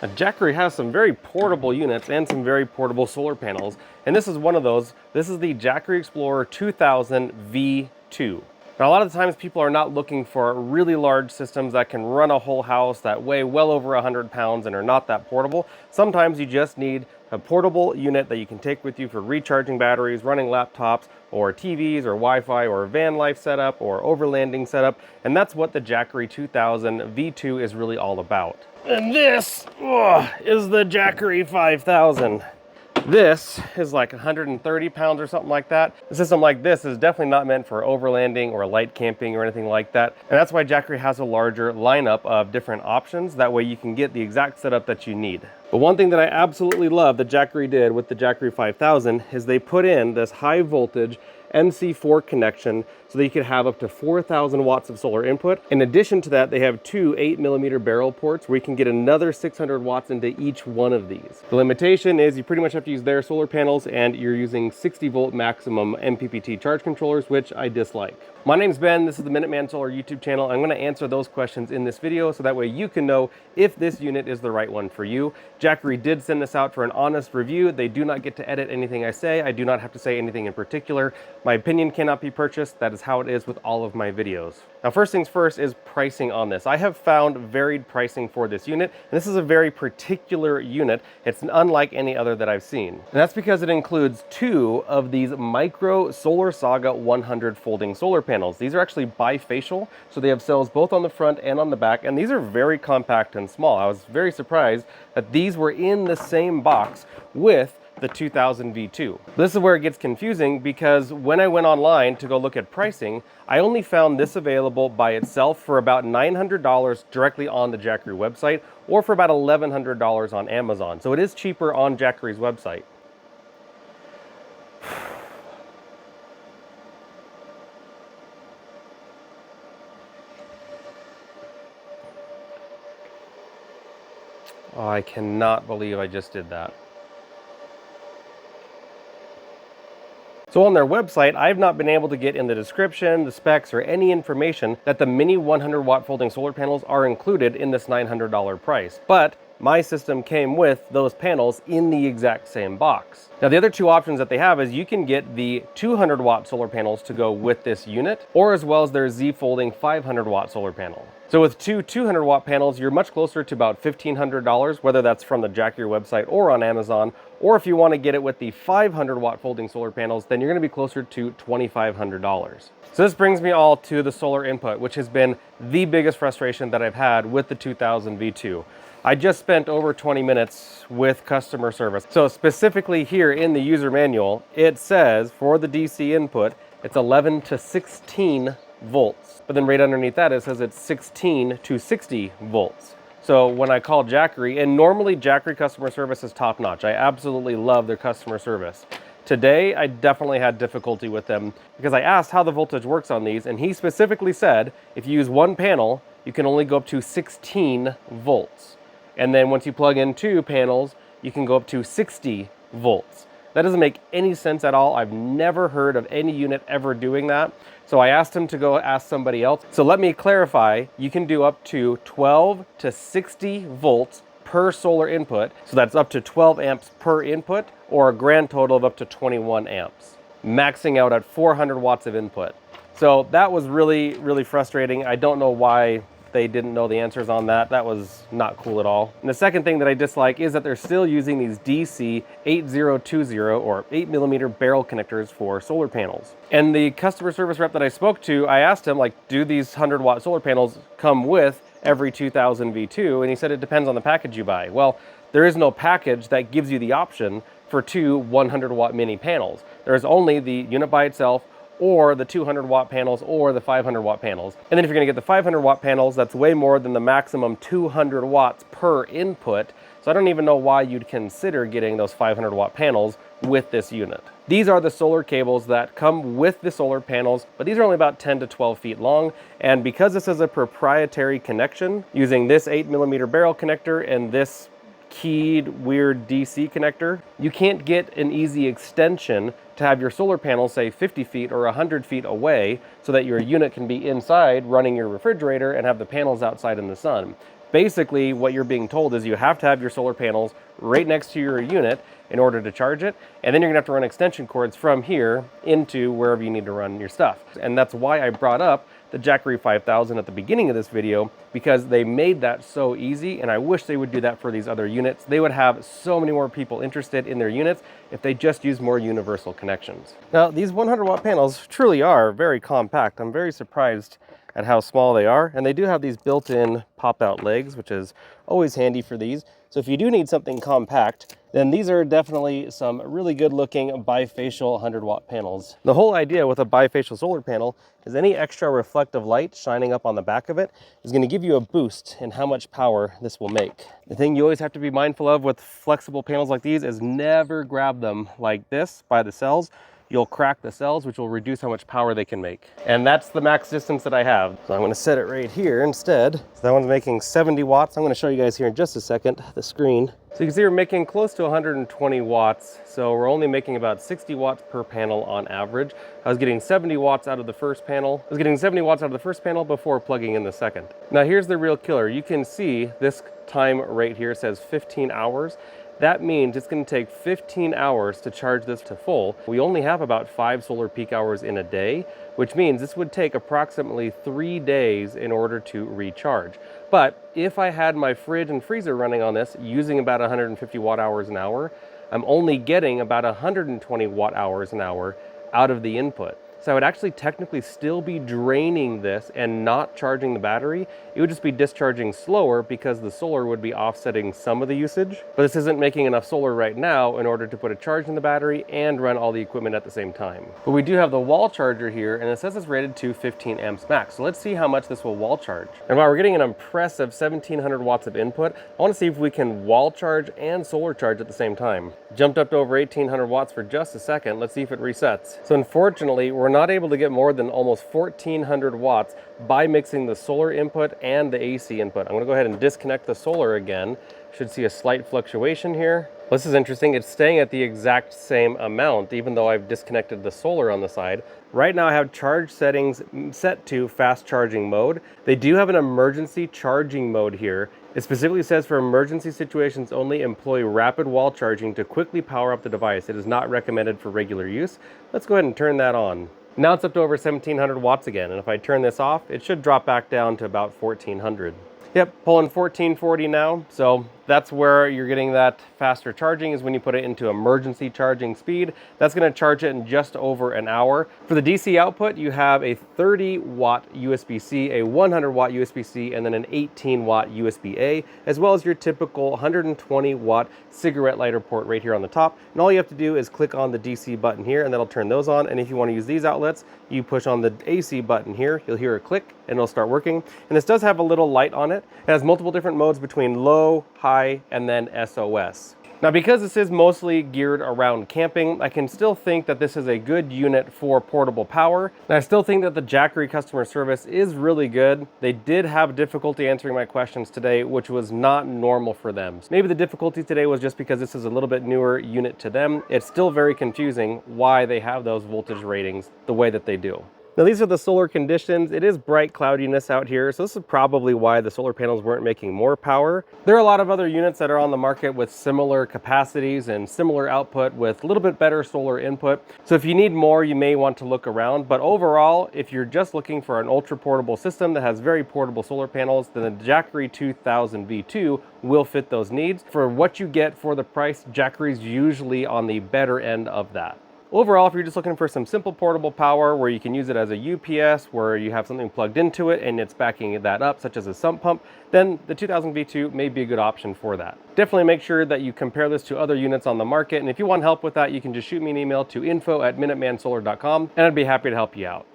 Now, Jackery has some very portable units and some very portable solar panels, and this is one of those. This is the Jackery Explorer 2000 V2. Now, a lot of the times people are not looking for really large systems that can run a whole house, that weigh well over 100 pounds and are not that portable. Sometimes you just need a portable unit that you can take with you for recharging batteries, running laptops, or TVs, or Wi-Fi, or van life setup, or overlanding setup, and that's what the Jackery 2000 V2 is really all about. And this is the Jackery 5000. This is like 130 pounds or something like that. A system like this is definitely not meant for overlanding or light camping or anything like that. And that's why Jackery has a larger lineup of different options. That way you can get the exact setup that you need. But one thing that I absolutely love that Jackery did with the Jackery 5000 is they put in this high voltage MC4 connection so that you could have up to 4,000 watts of solar input. In addition to that, they have two 8mm barrel ports where you can get another 600 watts into each one of these. The limitation is you pretty much have to use their solar panels, and you're using 60 volt maximum MPPT charge controllers, which I dislike. My name's Ben, this is the Minuteman Solar YouTube channel. I'm going to answer those questions in this video so that way you can know if this unit is the right one for you. Jackery did send this out for an honest review. They do not get to edit anything I say. I do not have to say anything in particular. My opinion cannot be purchased. That is how it is with all of my videos. Now, first things first is pricing on this. I have found varied pricing for this unit, and this is a very particular unit. It's unlike any other that I've seen. And that's because it includes two of these micro Solar Saga 100 folding solar panels. These are actually bifacial, so they have cells both on the front and on the back, and these are very compact and small. I was very surprised that these were in the same box with the 2000 V2. This is where it gets confusing, because when I went online to go look at pricing, I only found this available by itself for about $900 directly on the Jackery website, or for about $1,100 on Amazon. So it is cheaper on Jackery's website. Oh, I cannot believe I just did that. So on their website, I've not been able to get in the description, the specs, or any information that the mini 100 watt folding solar panels are included in this $900 price. But my system came with those panels in the exact same box. Now, the other two options that they have is you can get the 200 watt solar panels to go with this unit, or as well as their Z folding 500 watt solar panel. So with two 200 watt panels, you're much closer to about $1,500, whether that's from the Jackery website or on Amazon. Or if you want to get it with the 500 watt folding solar panels, then you're going to be closer to $2,500. So this brings me all to the solar input, which has been the biggest frustration that I've had with the 2000 V2. I just spent over 20 minutes with customer service. So specifically here in the user manual, it says for the DC input, it's 11 to 16 volts. But then right underneath that, it says it's 16 to 60 volts. So when I call Jackery, and normally Jackery customer service is top notch. I absolutely love their customer service. Today, I definitely had difficulty with them because I asked how the voltage works on these, and he specifically said if you use one panel, you can only go up to 16 volts. And then once you plug in two panels, you can go up to 60 volts. That doesn't make any sense at all. I've never heard of any unit ever doing that. So I asked him to go ask somebody else. So let me clarify, you can do up to 12 to 60 volts per solar input. So that's up to 12 amps per input, or a grand total of up to 21 amps, maxing out at 400 watts of input. So that was really, really frustrating. I don't know why they didn't know the answers on that. That was not cool at all. And the second thing that I dislike is that they're still using these DC 8020 or 8mm barrel connectors for solar panels. And the customer service rep that I spoke to, I asked him, like, do these 100 watt solar panels come with every 2000 V2? And he said it depends on the package you buy. Well, there is no package that gives you the option for two 100 watt mini panels. There's only the unit by itself, or the 200 watt panels, or the 500 watt panels. And then if you're gonna get the 500 watt panels, that's way more than the maximum 200 watts per input. So I don't even know why you'd consider getting those 500 watt panels with this unit. These are the solar cables that come with the solar panels, but these are only about 10 to 12 feet long. And because this is a proprietary connection, using this 8mm barrel connector and this keyed weird DC connector, you can't get an easy extension to have your solar panels, say 50 feet or 100 feet away, so that your unit can be inside running your refrigerator and have the panels outside in the sun. Basically, what you're being told is you have to have your solar panels right next to your unit in order to charge it, and then you're gonna have to run extension cords from here into wherever you need to run your stuff. And that's why I brought up the Jackery 5000 at the beginning of this video, because they made that so easy, and I wish they would do that for these other units. They would have so many more people interested in their units if they just used more universal connections. Now, these 100-watt panels truly are very compact. I'm very surprised at how small they are, and they do have these built-in pop-out legs, which is always handy for these. So if you do need something compact, then these are definitely some really good looking bifacial 100-watt panels. The whole idea with a bifacial solar panel is any extra reflective light shining up on the back of it is going to give you a boost in how much power this will make. The thing you always have to be mindful of with flexible panels like these is never grab them like this by the cells. You'll crack the cells, which will reduce how much power they can make. And that's the max distance that I have. So I'm gonna set it right here instead. So that one's making 70 watts. I'm gonna show you guys here in just a second, the screen. So you can see we're making close to 120 watts. So we're only making about 60 watts per panel on average. I was getting 70 watts out of the first panel. I was getting 70 watts out of the first panel before plugging in the second. Now here's the real killer. You can see this time right here says 15 hours. That means it's going to take 15 hours to charge this to full. We only have about 5 solar peak hours in a day, which means this would take approximately 3 days in order to recharge. But if I had my fridge and freezer running on this using about 150 watt hours an hour, I'm only getting about 120 watt hours an hour out of the input. So I would actually technically still be draining this and not charging the battery. It would just be discharging slower because the solar would be offsetting some of the usage. But this isn't making enough solar right now in order to put a charge in the battery and run all the equipment at the same time. But we do have the wall charger here, and it says it's rated to 15 amps max. So let's see how much this will wall charge. And while we're getting an impressive 1700 watts of input, I want to see if we can wall charge and solar charge at the same time. Jumped up to over 1800 watts for just a second. Let's see if it resets. So unfortunately, we're not able to get more than almost 1400 watts by mixing the solar input and the AC input. I'm going to go ahead and disconnect the solar again. Should see a slight fluctuation here. This is interesting. It's staying at the exact same amount, even though I've disconnected the solar on the side. Right now I have charge settings set to fast charging mode. They do have an emergency charging mode here. It specifically says for emergency situations only, employ rapid wall charging to quickly power up the device. It is not recommended for regular use. Let's go ahead and turn that on. Now it's up to over 1700 watts again, and if I turn this off, it should drop back down to about 1400. Yep, pulling 1440 now, so that's where you're getting that faster charging, is when you put it into emergency charging speed. That's going to charge it in just over an hour. For the DC output, you have a 30 watt USB-C, a 100 watt USB-C, and then an 18 watt USB-A, as well as your typical 120 watt cigarette lighter port right here on the top. And all you have to do is click on the DC button here, and that'll turn those on. And if you want to use these outlets, you push on the AC button here, you'll hear a click, and it'll start working. And this does have a little light on it. It has multiple different modes between low, high, and then SOS. Now, because this is mostly geared around camping, I can still think that this is a good unit for portable power. And I still think that the Jackery customer service is really good. They did have difficulty answering my questions today, which was not normal for them. Maybe the difficulty today was just because this is a little bit newer unit to them. It's still very confusing why they have those voltage ratings the way that they do. Now these are the solar conditions. It is bright cloudiness out here, so this is probably why the solar panels weren't making more power. There are a lot of other units that are on the market with similar capacities and similar output with a little bit better solar input. So if you need more, you may want to look around. But overall, if you're just looking for an ultra portable system that has very portable solar panels, then the Jackery 2000 V2 will fit those needs. For what you get for the price, Jackery's usually on the better end of that. Overall, if you're just looking for some simple portable power where you can use it as a UPS, where you have something plugged into it and it's backing that up, such as a sump pump, then the 2000 V2 may be a good option for that. Definitely make sure that you compare this to other units on the market, and if you want help with that, you can just shoot me an email to info@minutemansolar.com, and I'd be happy to help you out.